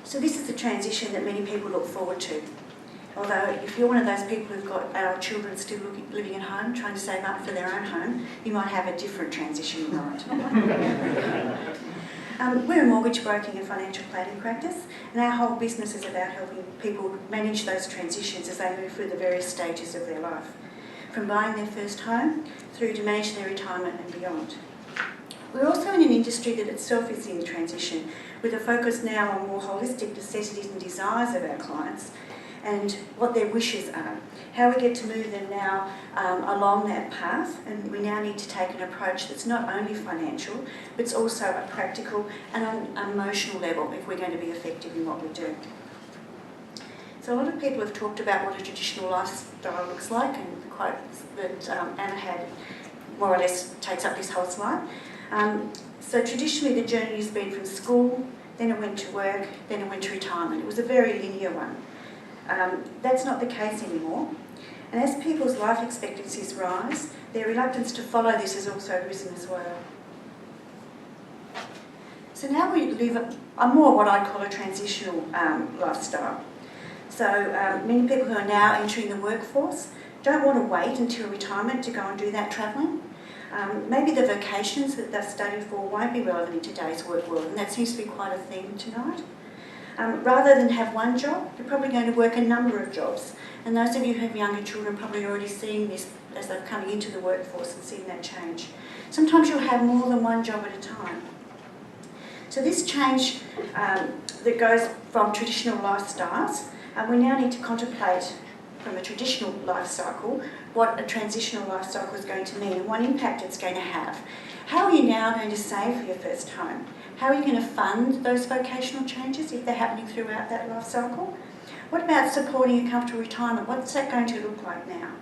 So this is the transition that many people look forward to. Although if you're one of those people who've got our children still living at home, trying to save up for their own home, you might have a different transition in mind. We're a mortgage broking and financial planning practice, and our whole business is about helping people manage those transitions as they move through the various stages of their life, from buying their first home through to managing their retirement and beyond. We're also in an industry that itself is in transition, with a focus now on more holistic necessities and desires of our clients and what their wishes are, how we get to move them now along that path, and we now need to take an approach that's not only financial, but it's also a practical and an emotional level if we're going to be effective in what we do. So a lot of people have talked about what a traditional lifestyle looks like, and the quote that Anna had more or less takes up this whole slide. So traditionally the journey has been from school, then it went to work, then it went to retirement. It was a very linear one. That's not the case anymore. And as people's life expectancies rise, their reluctance to follow this has also risen as well. So now we live a more what I call a transitional lifestyle. So many people who are now entering the workforce don't want to wait until retirement to go and do that travelling. Maybe the vocations that they've studied for won't be relevant in today's work world, and that seems to be quite a theme tonight. Rather than have one job, you're probably going to work a number of jobs. And those of you who have younger children are probably already seeing this as they're coming into the workforce and seeing that change. Sometimes you'll have more than one job at a time. So this change that goes from traditional lifestyles, we now need to contemplate from a traditional life cycle what a transitional life cycle is going to mean and what impact it's going to have. How are you now going to save for your first home? How are you going to fund those vocational changes if they're happening throughout that life cycle? What about supporting a comfortable retirement? What's that going to look like now?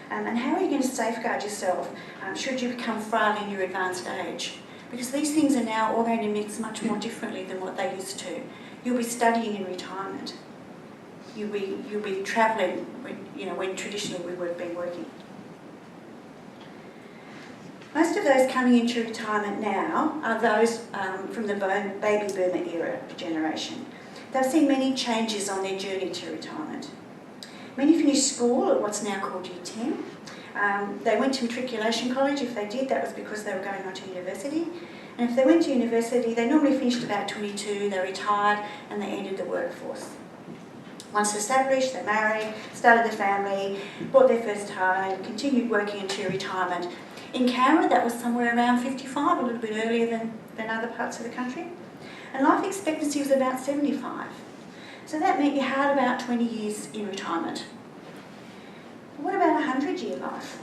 And how are you going to safeguard yourself should you become frail in your advanced age? Because these things are now all going to mix much more differently than what they used to. You'll be studying in retirement. You'll be travelling, when traditionally we would have been working. Most of those coming into retirement now are those from the baby boomer era generation. They've seen many changes on their journey to retirement. Many finished school at what's now called Year 10. They went to matriculation college. If they did, that was because they were going on to university. And if they went to university, they normally finished about 22, they retired, and they entered the workforce. Once established, they married, started their family, bought their first home, continued working into retirement. In Canberra, that was somewhere around 55, a little bit earlier than other parts of the country. And life expectancy was about 75. So that meant you had about 20 years in retirement. But what about a 100-year life?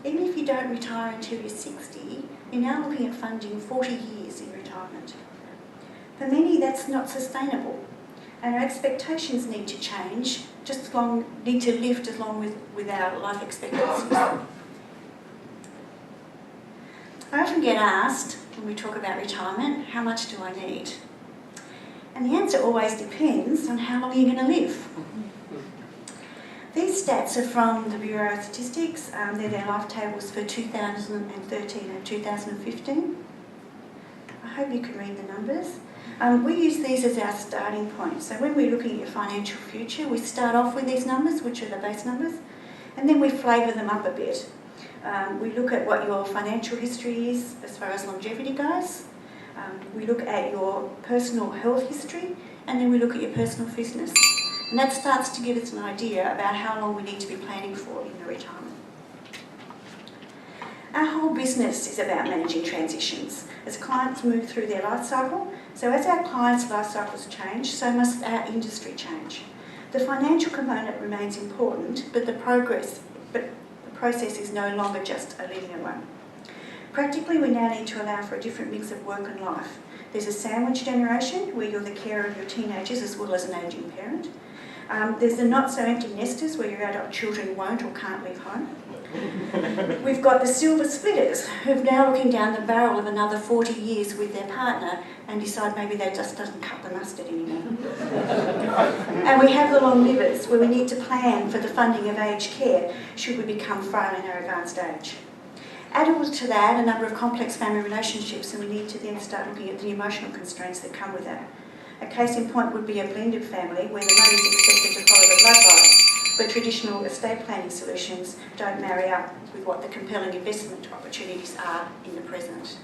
Even if you don't retire until you're 60, you're now looking at funding 40 years in retirement. For many, that's not sustainable. And our expectations need to change, need to lift as long with our life expectancies. I often get asked, when we talk about retirement, how much do I need? And the answer always depends on how long you're going to live. These stats are from the Bureau of Statistics. They're their life tables for 2013 and 2015. I hope you can read the numbers. We use these as our starting point. So when we're looking at your financial future, we start off with these numbers, which are the base numbers, and then we flavour them up a bit. We look at what your financial history is as far as longevity goes. We look at your personal health history, and then we look at your personal fitness. And that starts to give us an idea about how long we need to be planning for in the retirement. Our whole business is about managing transitions as clients move through their life cycle. So as our clients' life cycles change, so must our industry change. The financial component remains important, but the process is no longer just a linear one. Practically, we now need to allow for a different mix of work and life. There's a sandwich generation, where you're the carer of your teenagers as well as an ageing parent. There's the not-so-empty nesters, where your adult children won't or can't leave home. We've got the silver splitters, who are now looking down the barrel of another 40 years with their partner and decide maybe that just doesn't cut the mustard anymore. And we have the long livers, where we need to plan for the funding of aged care should we become frail in our advanced age. Add all to that a number of complex family relationships, and we need to then start looking at the emotional constraints that come with that. A case in point would be a blended family where the money is expected to follow the bloodline, but traditional estate planning solutions don't marry up with what the compelling investment opportunities are in the present.